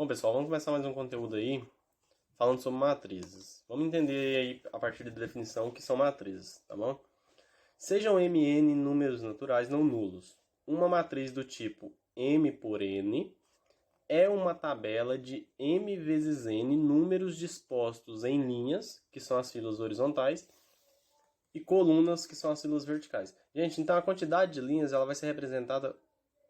Bom, pessoal, vamos começar mais um conteúdo aí falando sobre matrizes. Vamos entender aí a partir da definição o que são matrizes, tá bom? Sejam Mn números naturais não nulos. Uma matriz do tipo M por N é uma tabela de M vezes N números dispostos em linhas, que são as filas horizontais, e colunas, que são as filas verticais. Gente, então a quantidade de linhas ela vai ser representada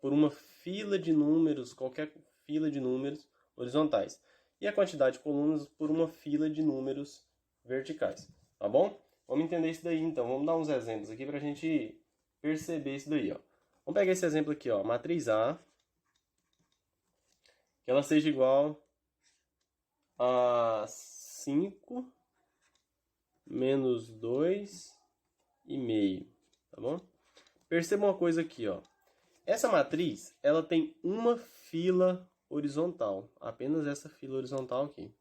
por uma fila de números, qualquer fila de números horizontais. E a quantidade de colunas por uma fila de números verticais. Tá bom? Vamos entender isso daí então. Vamos dar uns exemplos aqui para a gente perceber isso daí. Ó. Vamos pegar esse exemplo aqui, ó. Matriz A. Que ela seja igual a 5 menos 2,5. Tá bom? Perceba uma coisa aqui, ó. Essa matriz, ela tem uma fila horizontal. Apenas essa fila horizontal aqui.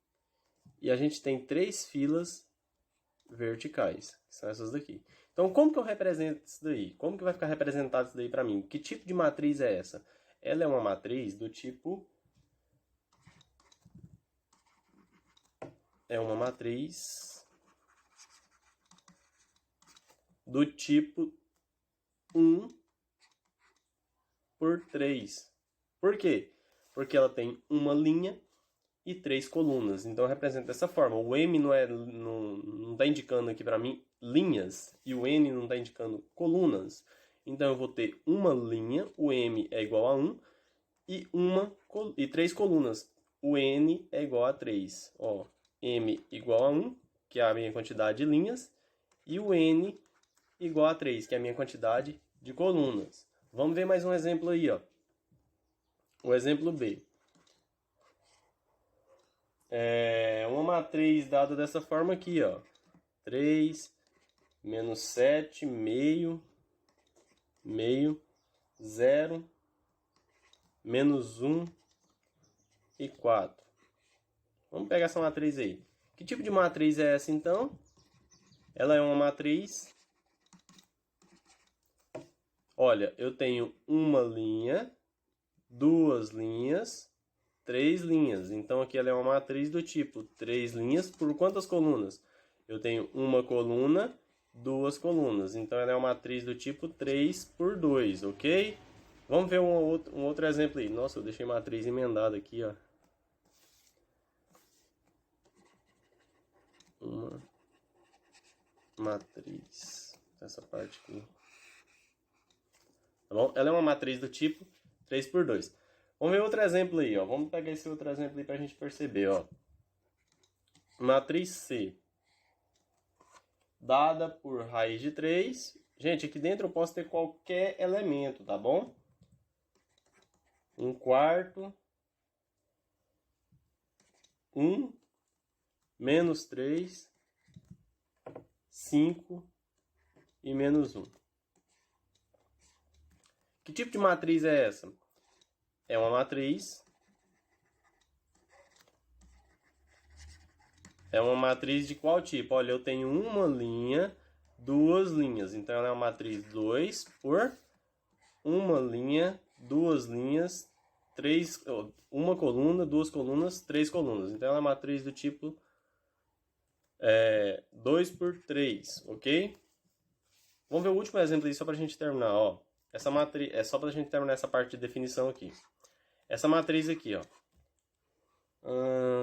E a gente tem 3 filas verticais, que são essas daqui. Então, como que eu represento isso daí? Como que vai ficar representado isso daí para mim? Que tipo de matriz é essa? Ela é uma matriz do tipo... É uma matriz do tipo 1 por 3. Por quê? Porque ela tem uma linha e 3 colunas. Então representa dessa forma. O M não está indicando aqui para mim linhas e o N não está indicando colunas. Então eu vou ter uma linha, o M é igual a 1 e 3 colunas. O N é igual a 3. Ó, M igual a 1, que é a minha quantidade de linhas, e o N igual a 3, que é a minha quantidade de colunas. Vamos ver mais um exemplo aí, ó. O exemplo B. É uma matriz dada dessa forma aqui, ó. 3, menos 7, meio, 0, menos 1 e 4. Vamos pegar essa matriz aí. Que tipo de matriz é essa, então? Ela é uma matriz... Olha, eu tenho uma linha, 2 linhas, 3 linhas. Então aqui ela é uma matriz do tipo 3 linhas por quantas colunas? Eu tenho uma coluna, 2 colunas. Então ela é uma matriz do tipo 3 por 2, ok? Vamos ver um outro exemplo aí. Nossa, eu deixei matriz emendada aqui, ó. Uma matriz. Essa parte aqui. Tá bom? Ela é uma matriz do tipo 3 por 2. Vamos ver outro exemplo aí, ó. Vamos pegar esse outro exemplo aí pra gente perceber, ó. Matriz C. Dada por raiz de 3. Gente, aqui dentro eu posso ter qualquer elemento, tá bom? 1/4. 1. Menos 3. 5. E menos 1. Que tipo de matriz é essa? É uma matriz. É uma matriz de qual tipo? Olha, eu tenho uma linha, 2 linhas. Então ela é uma matriz 2 por uma linha, 2 linhas, 3, uma coluna, 2 colunas, 3 colunas. Então ela é uma matriz do tipo 2 por 3, ok? Vamos ver o último exemplo aí só para a gente terminar, ó. Essa matriz é só para a gente terminar essa parte de definição aqui. Essa matriz aqui, ó.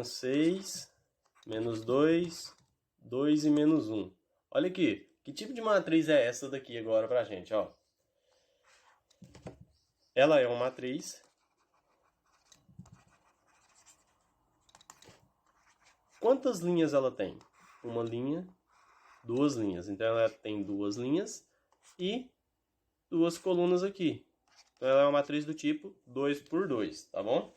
6, menos 2, 2 e menos 1. Olha aqui. Que tipo de matriz é essa daqui agora pra gente, ó? Ela é uma matriz. Quantas linhas ela tem? Uma linha, 2 linhas. Então ela tem 2 linhas e 2 colunas aqui. Então ela é uma matriz do tipo 2 por 2, tá bom?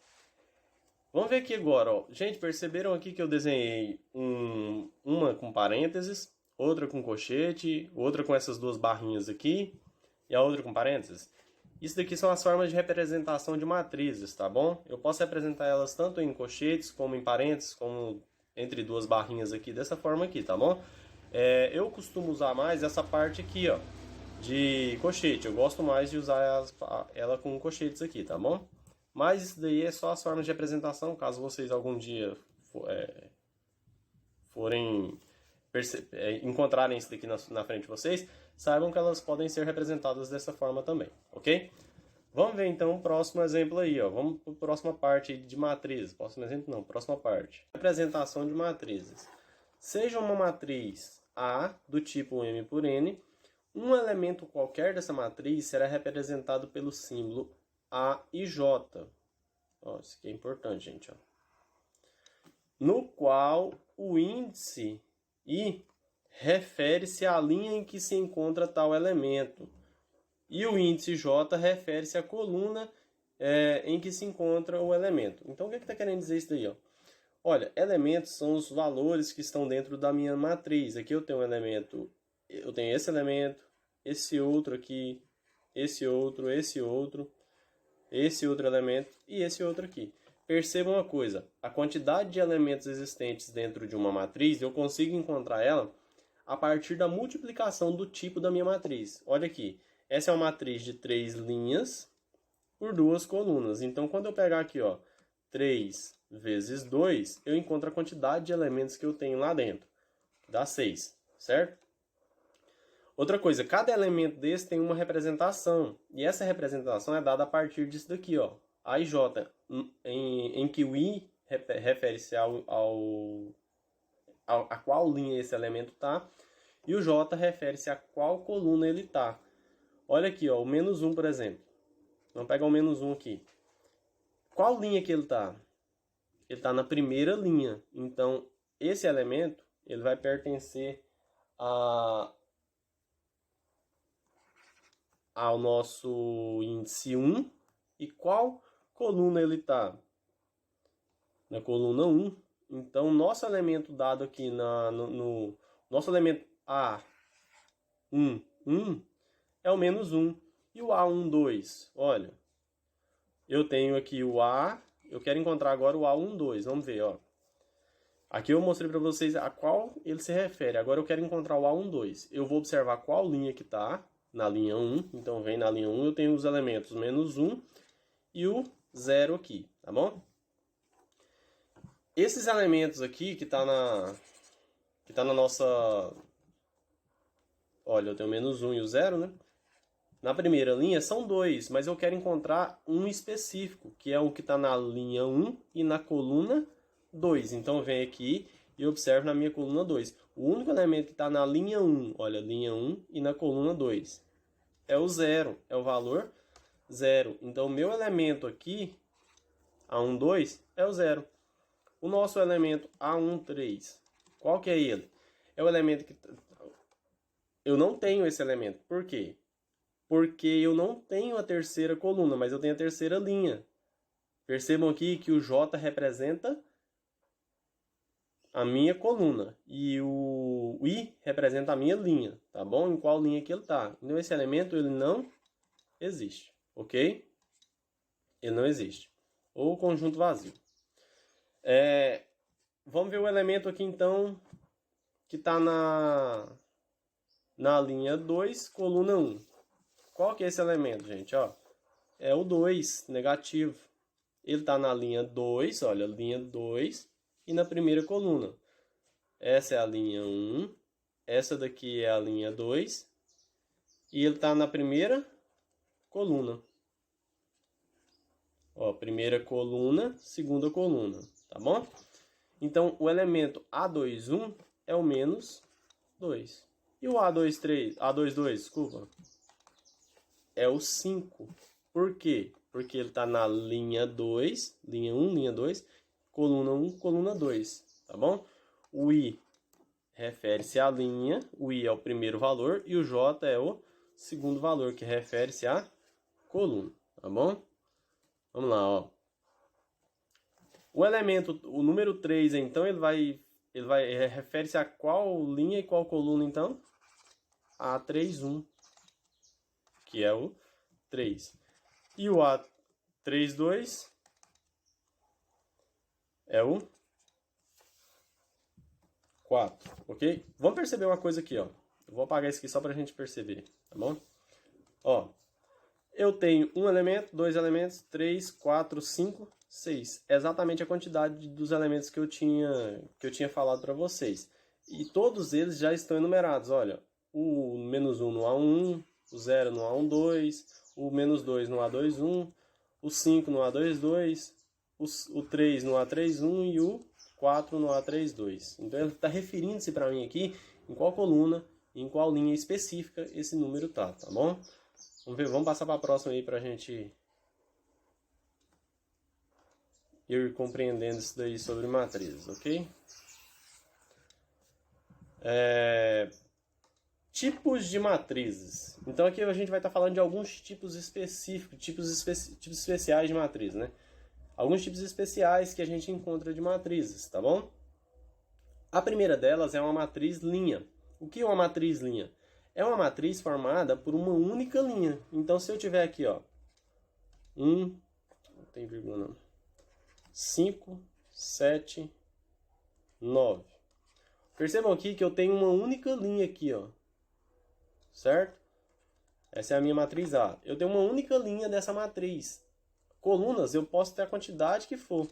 Vamos ver aqui agora, ó. Gente, perceberam aqui que eu desenhei uma com parênteses, outra com colchete, outra com essas duas barrinhas aqui e a outra com parênteses? Isso daqui são as formas de representação de matrizes, tá bom? Eu posso representar elas tanto em colchetes, como em parênteses, como entre duas barrinhas aqui, dessa forma aqui, tá bom? Eu costumo usar mais essa parte aqui, ó, de colchete. Eu gosto mais de usar ela com colchetes aqui, tá bom? Mas isso daí é só as formas de representação, caso vocês algum dia forem encontrarem isso daqui na frente de vocês, saibam que elas podem ser representadas dessa forma também, ok? Vamos ver então o próximo exemplo aí, ó. Vamos para a próxima parte de matrizes. Próximo exemplo não, próxima parte. Representação de matrizes. Seja uma matriz A do tipo M por N, um elemento qualquer dessa matriz será representado pelo símbolo A e J. Ó, isso aqui é importante, gente. Ó. No qual o índice I refere-se à linha em que se encontra tal elemento. E o índice J refere-se à coluna em que se encontra o elemento. Então, o que está querendo dizer isso daí? Ó? Olha, elementos são os valores que estão dentro da minha matriz. Aqui eu tenho um elemento, eu tenho esse elemento, esse outro aqui, esse outro elemento e esse outro aqui. Percebam uma coisa, a quantidade de elementos existentes dentro de uma matriz, eu consigo encontrar ela a partir da multiplicação do tipo da minha matriz. Olha aqui, essa é uma matriz de 3 linhas por 2 colunas. Então, quando eu pegar aqui, ó, 3 vezes 2, eu encontro a quantidade de elementos que eu tenho lá dentro. Dá 6, certo? Outra coisa, cada elemento desse tem uma representação. E essa representação é dada a partir disso daqui, ó. A e J, em que o I refere-se a qual linha esse elemento está. E o J refere-se a qual coluna ele está. Olha aqui, ó, o menos 1, por exemplo. Vamos pegar o menos 1 aqui. Qual linha que ele está? Ele está na primeira linha. Então, esse elemento ele vai pertencer ao nosso índice 1. E qual coluna ele está? Na coluna 1. Então, nosso elemento dado aqui no nosso elemento A1, 1 é o menos 1. E o A1, 2? Olha, eu tenho aqui o A, eu quero encontrar agora o A1, 2. Vamos ver, ó. Aqui eu mostrei para vocês a qual ele se refere. Agora eu quero encontrar o A1, 2. Eu vou observar qual linha que está na linha 1. Então, vem na linha 1, eu tenho os elementos menos 1 e o 0 aqui, tá bom? Esses elementos aqui que tá na nossa... Olha, eu tenho menos 1 e o 0, né? Na primeira linha são 2, mas eu quero encontrar um específico, que é o que está na linha 1 e na coluna 2. Então, eu venho aqui e observo na minha coluna 2. O único elemento que está na linha 1, olha, linha 1 e na coluna 2, é o 0, é o valor 0. Então, o meu elemento aqui, A1, 2, é o 0. O nosso elemento A1, 3, qual que é ele? É o elemento que... Eu não tenho esse elemento. Por quê? Porque eu não tenho a terceira coluna, mas eu tenho a terceira linha. Percebam aqui que o J representa a minha coluna e o I representa a minha linha, tá bom? Em qual linha que ele está. Então, esse elemento ele não existe, ok? Ele não existe. Ou conjunto vazio. Vamos ver o elemento aqui, então, que está na linha 2, coluna 1. Qual que é esse elemento, gente? Ó, é o 2, negativo. Ele está na linha 2, olha, linha 2, e na primeira coluna. Essa é a linha 1, essa daqui é a linha 2, e ele está na primeira coluna. Ó, primeira coluna, segunda coluna, tá bom? Então, o elemento A21 é o menos 2. E o A22, desculpa, é o 5. Por quê? Porque ele está na linha 2, linha 1, linha 2, coluna 1, coluna 2, tá bom? O I refere-se à linha, o I é o primeiro valor e o J é o segundo valor, que refere-se à coluna, tá bom? Vamos lá, ó. O elemento, o número 3, então, ele refere-se a qual linha e qual coluna, então? A31, que é o 3. E o A32 é o 4, ok? Vamos perceber uma coisa aqui, ó. Eu vou apagar isso aqui só pra gente perceber, tá bom? Ó, Eu tenho um elemento, dois elementos, 3, 4, 5, 6. É exatamente a quantidade dos elementos que eu tinha falado para vocês. E todos eles já estão enumerados. Olha, o menos 1 no A1, o 0 no A12, o menos 2 no A21, o 5 no A22, o 3 no A31 e o 4 no A32. Então ele está referindo-se para mim aqui em qual coluna, em qual linha específica esse número tá bom? Vamos passar para a próxima aí para a gente ir compreendendo isso daí sobre matrizes, ok? Tipos de matrizes. Então aqui a gente vai estar falando de alguns tipos específicos, tipos especiais de matriz, né? Alguns tipos especiais que a gente encontra de matrizes, tá bom? A primeira delas é uma matriz linha. O que é uma matriz linha? É uma matriz formada por uma única linha. Então se eu tiver aqui, ó, não tem vírgula não, 5, 7, 9. Percebam aqui que eu tenho uma única linha aqui, ó. Certo? Essa é a minha matriz A. Eu tenho uma única linha dessa matriz. Colunas, eu posso ter a quantidade que for.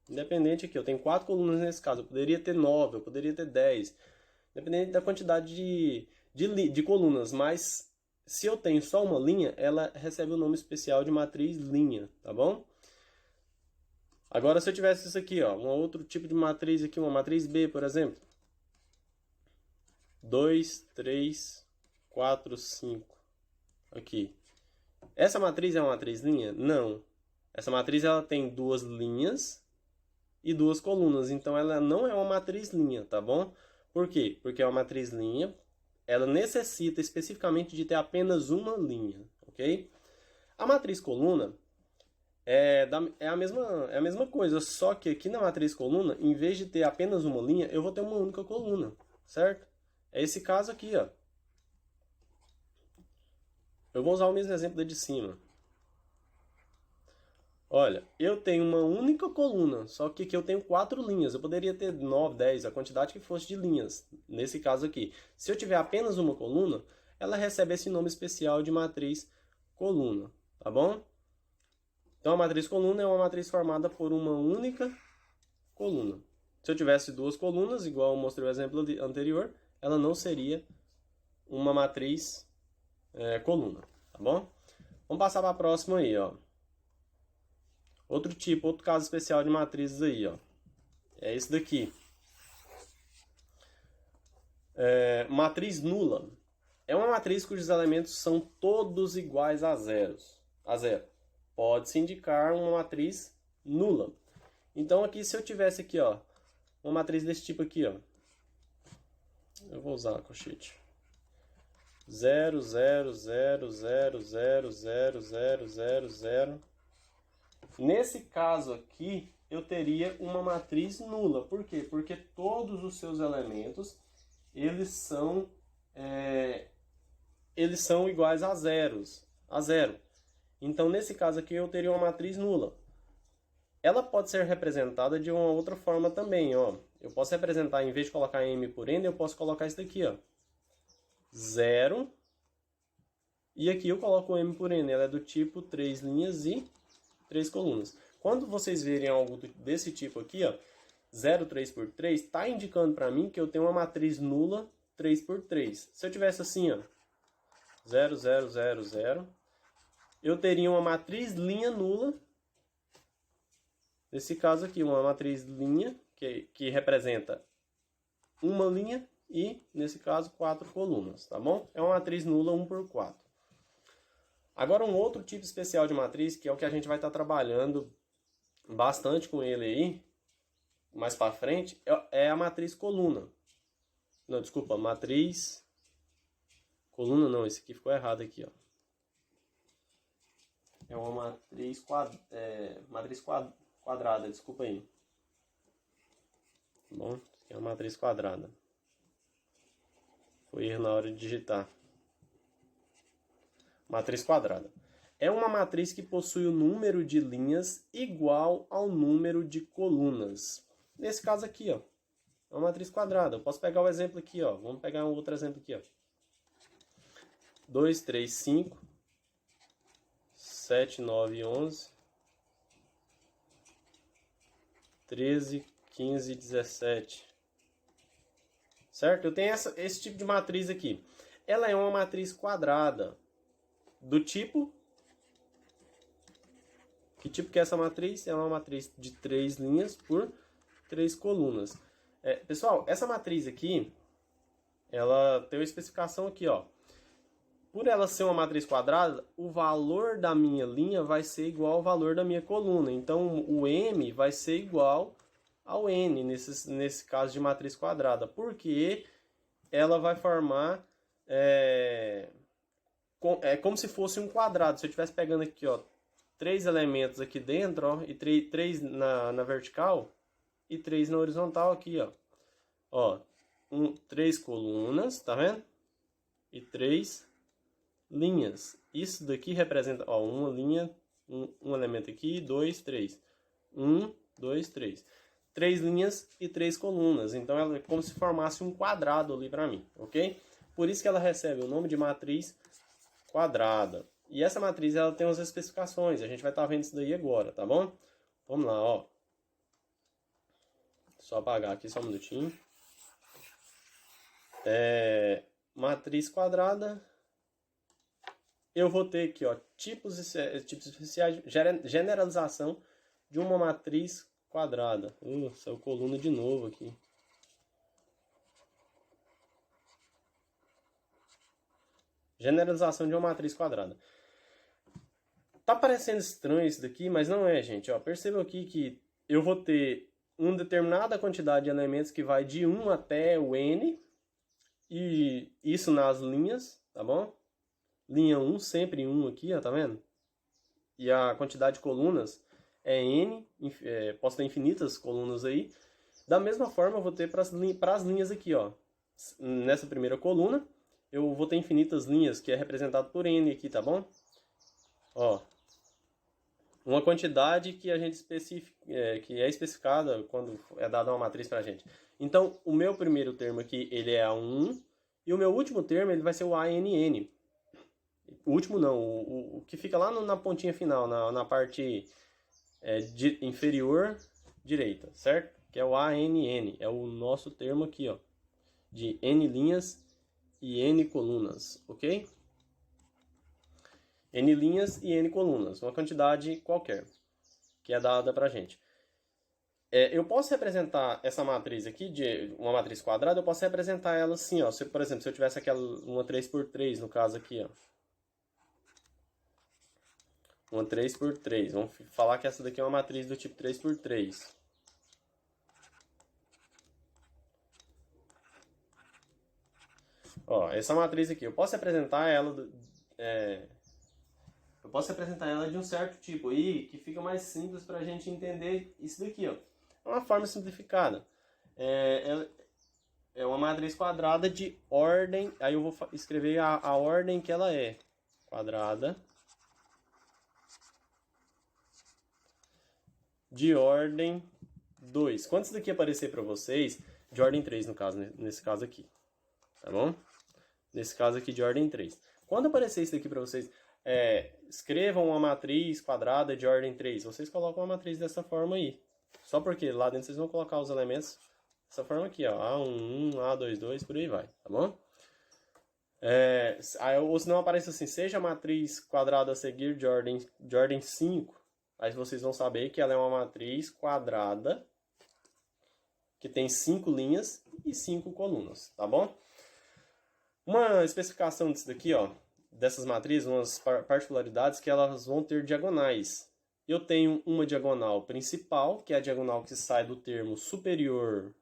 Independente aqui, eu tenho 4 colunas nesse caso. Eu poderia ter 9, eu poderia ter 10. Independente da quantidade de colunas. Mas se eu tenho só uma linha, ela recebe o nome especial de matriz linha, tá bom? Agora, se eu tivesse isso aqui, ó, um outro tipo de matriz aqui, uma matriz B, por exemplo. 2, 3, 4, 5. Aqui. Essa matriz é uma matriz linha? Não. Essa matriz ela tem duas linhas e duas colunas. Então, ela não é uma matriz linha, tá bom? Por quê? Porque é uma matriz linha, ela necessita especificamente de ter apenas uma linha, ok? A matriz coluna é a mesma coisa, só que aqui na matriz coluna, em vez de ter apenas uma linha, eu vou ter uma única coluna, certo? É esse caso aqui, ó. Eu vou usar o mesmo exemplo da de cima. Olha, eu tenho uma única coluna, só que aqui eu tenho 4 linhas. Eu poderia ter 9, 10, a quantidade que fosse de linhas, nesse caso aqui. Se eu tiver apenas uma coluna, ela recebe esse nome especial de matriz coluna, tá bom? Então a matriz coluna é uma matriz formada por uma única coluna. Se eu tivesse duas colunas, igual eu mostrei o exemplo anterior, ela não seria uma matriz coluna, tá bom? Vamos passar para a próxima aí, ó. Outro caso especial de matrizes aí, ó. É esse daqui. Matriz nula. É uma matriz cujos elementos são todos iguais a zero. Pode-se indicar uma matriz nula. Então aqui, se eu tivesse aqui, ó, uma matriz desse tipo aqui, ó. Eu vou usar a colchete. 0, 0, 0, 0, 0, 0, 0, 0, 0. Nesse caso aqui, eu teria uma matriz nula. Por quê? Porque todos os seus elementos, eles são iguais a zero. Então, nesse caso aqui, eu teria uma matriz nula. Ela pode ser representada de uma outra forma também, ó. Eu posso representar, em vez de colocar m por n, eu posso colocar isso daqui, ó. 0. E aqui eu coloco o m por n. Ela é do tipo 3 linhas e 3 colunas. Quando vocês verem algo desse tipo aqui, ó, 0, 3 por 3, está indicando para mim que eu tenho uma matriz nula 3 por 3. Se eu tivesse assim, ó, 0, 0, 0, 0, eu teria uma matriz linha nula. Nesse caso aqui, uma matriz linha, que representa uma linha e, nesse caso, 4 colunas, tá bom? É uma matriz nula 1 por 4. Agora, um outro tipo especial de matriz, que é o que a gente vai estar trabalhando bastante com ele aí, mais para frente, é a matriz coluna. Não, desculpa, matriz... Coluna não, esse aqui ficou errado aqui, ó. É uma matriz quadrada, desculpa aí. Tá bom? É uma matriz quadrada. Foi erro na hora de digitar. Matriz quadrada. É uma matriz que possui o número de linhas igual ao número de colunas. Nesse caso aqui, ó, é uma matriz quadrada. Eu posso pegar o exemplo aqui, ó. Vamos pegar um outro exemplo aqui, ó. 2, 3, 5, 7, 9, 11, 13, 15, 17. Certo? Eu tenho esse tipo de matriz aqui. Ela é uma matriz quadrada. Do tipo... Que tipo que é essa matriz? É uma matriz de 3 linhas por 3 colunas. Pessoal, essa matriz aqui, ela tem uma especificação aqui, ó. Por ela ser uma matriz quadrada, o valor da minha linha vai ser igual ao valor da minha coluna. Então, o M vai ser igual ao N, nesse caso de matriz quadrada. Porque ela vai formar... como se fosse um quadrado. Se eu estivesse pegando aqui, ó, 3 elementos aqui dentro, ó, e 3 na vertical e 3 na horizontal aqui, ó. Ó, 3 colunas, tá vendo? E 3 linhas. Isso daqui representa, ó, uma linha, um elemento aqui, 2, 3. 1, 2, 3. 3 linhas e 3 colunas. Então, ela é como se formasse um quadrado ali para mim, ok? Por isso que ela recebe o nome de matriz quadrada. E essa matriz, ela tem umas especificações. A gente vai estar vendo isso daí agora, tá bom? Vamos lá, ó. Só apagar aqui, só um minutinho. Matriz quadrada. Eu vou ter aqui, ó, tipos especiais, generalização de uma matriz quadrada. Saiu coluna de novo aqui. Generalização de uma matriz quadrada. Tá parecendo estranho isso daqui, mas não é, gente. Ó, perceba aqui que eu vou ter uma determinada quantidade de elementos que vai de 1 até o N. E isso nas linhas, tá bom? Linha 1, sempre 1 aqui, ó, tá vendo? E a quantidade de colunas é N, posso ter infinitas colunas aí. Da mesma forma, eu vou ter para as linhas aqui, ó. Nessa primeira coluna, eu vou ter infinitas linhas, que é representado por N aqui, tá bom? Ó, uma quantidade que a gente que é especificada quando é dada uma matriz pra gente. Então, o meu primeiro termo aqui, ele é A1, e o meu último termo, ele vai ser o ANN. O último não, o que fica lá na pontinha final, na parte inferior direita, certo? Que é o ANN, é o nosso termo aqui, ó, de N linhas e N colunas, ok? N linhas e N colunas, uma quantidade qualquer, que é dada pra gente. Eu posso representar essa matriz aqui, de uma matriz quadrada, eu posso representar ela assim, ó. Por exemplo, se eu tivesse uma 3x3, no caso aqui, ó. Uma 3x3. Vamos falar que essa daqui é uma matriz do tipo 3x3. Ó, essa matriz aqui, eu posso representar ela... eu posso representar ela de um certo tipo aí, que fica mais simples para a gente entender isso daqui, ó. É uma forma simplificada. É uma matriz quadrada de ordem... Aí eu vou escrever a ordem que ela é. Quadrada de ordem 2. Quando isso daqui aparecer para vocês, de ordem 3 no caso, nesse caso aqui. Tá bom? Nesse caso aqui de ordem 3. Quando aparecer isso daqui para vocês, escrevam uma matriz quadrada de ordem 3. Vocês colocam uma matriz dessa forma aí. Só porque lá dentro vocês vão colocar os elementos dessa forma aqui, ó. A11, A22, por aí vai, tá bom? Ou se não aparece assim, seja matriz quadrada a seguir de ordem 5. Aí vocês vão saber que ela é uma matriz quadrada que tem 5 linhas e 5 colunas, tá bom? Uma especificação disso daqui, ó, dessas matrizes, umas particularidades que elas vão ter diagonais. Eu tenho uma diagonal principal, que é a diagonal que sai do termo superior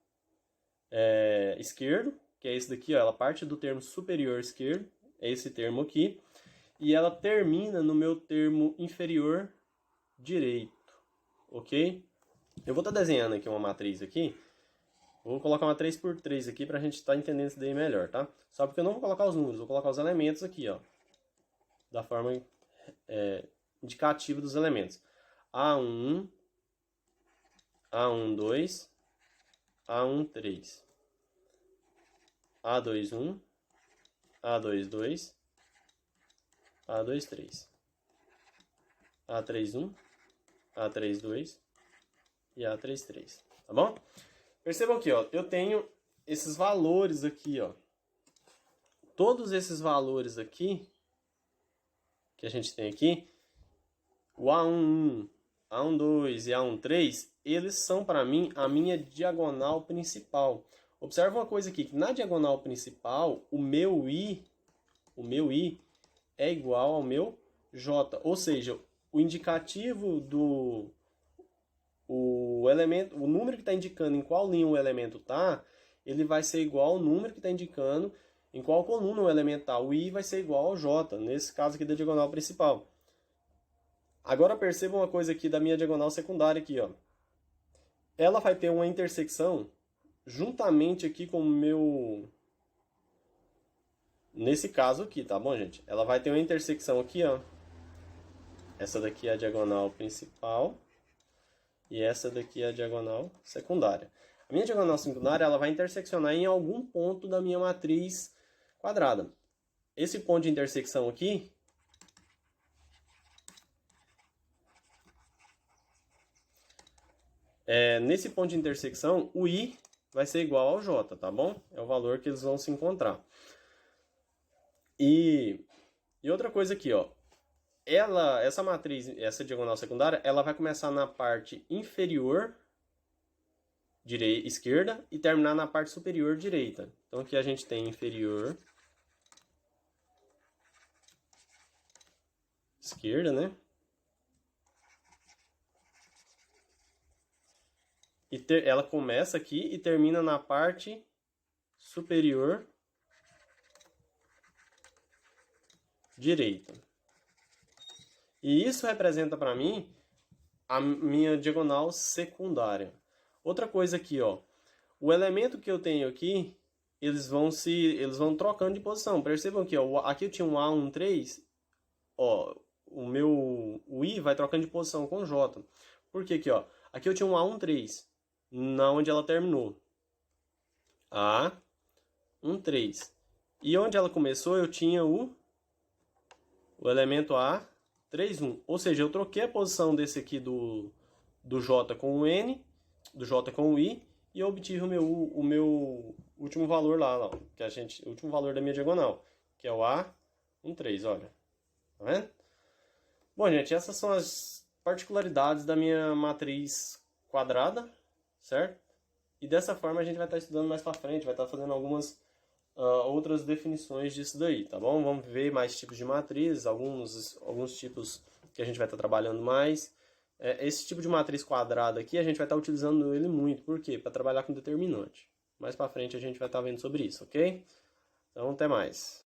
esquerdo, que é esse daqui, ó, ela parte do termo superior esquerdo, é esse termo aqui, e ela termina no meu termo inferior direito, ok? Eu vou estar desenhando aqui uma matriz aqui. Vou colocar uma 3x3 aqui pra gente estar entendendo isso daí melhor, tá? Só porque eu não vou colocar os números, vou colocar os elementos aqui, ó. Da forma indicativa dos elementos. A1, A12, A13, A21, A22, A23. A31, A32 e A33, tá bom? Percebam aqui, ó, eu tenho esses valores aqui, ó. Todos esses valores aqui, que a gente tem aqui, o A11, A12 e A13, eles são para mim a minha diagonal principal. Observa uma coisa aqui, que na diagonal principal, o meu I é igual ao meu J, ou seja, o indicativo do elemento, o número que está indicando em qual linha o elemento está, ele vai ser igual ao número que está indicando em qual coluna o elemento está. O I vai ser igual ao J, nesse caso aqui da diagonal principal. Agora perceba uma coisa aqui da minha diagonal secundária aqui, ó. Ela vai ter uma intersecção juntamente aqui com o meu... Nesse caso aqui, tá bom, gente? Ela vai ter uma intersecção aqui, ó. Essa daqui é a diagonal principal e essa daqui é a diagonal secundária. A minha diagonal secundária, ela vai interseccionar em algum ponto da minha matriz quadrada. Esse ponto de intersecção aqui nesse ponto de intersecção, o I vai ser igual ao J, tá bom? É o valor que eles vão se encontrar. E outra coisa aqui, ó. Essa matriz, essa diagonal secundária, ela vai começar na parte inferior esquerda e terminar na parte superior direita. Então aqui a gente tem inferior esquerda, né? Ela começa aqui e termina na parte superior direita. E isso representa para mim a minha diagonal secundária. Outra coisa aqui, ó. O elemento que eu tenho aqui, eles vão trocando de posição. Percebam aqui, ó. Aqui eu tinha um A, um 3. Ó, o I vai trocando de posição com o J. Por que aqui, ó? Aqui eu tinha um A, um 3. Na onde ela terminou. A, um 3. E onde ela começou, eu tinha o elemento A, 3, 1. Ou seja, eu troquei a posição desse aqui do J com o N, do J com o I, e eu obtive o meu último valor lá, que o último valor da minha diagonal, que é o A, 1, 3, olha. Tá vendo? Bom, gente, essas são as particularidades da minha matriz quadrada, certo? E dessa forma a gente vai estar estudando mais para frente, vai estar fazendo algumas outras definições disso daí, tá bom? Vamos ver mais tipos de matrizes, alguns tipos que a gente vai estar trabalhando mais. Esse tipo de matriz quadrada aqui, a gente vai estar utilizando ele muito. Por quê? Para trabalhar com determinante. Mais para frente a gente vai estar vendo sobre isso, ok? Então, até mais.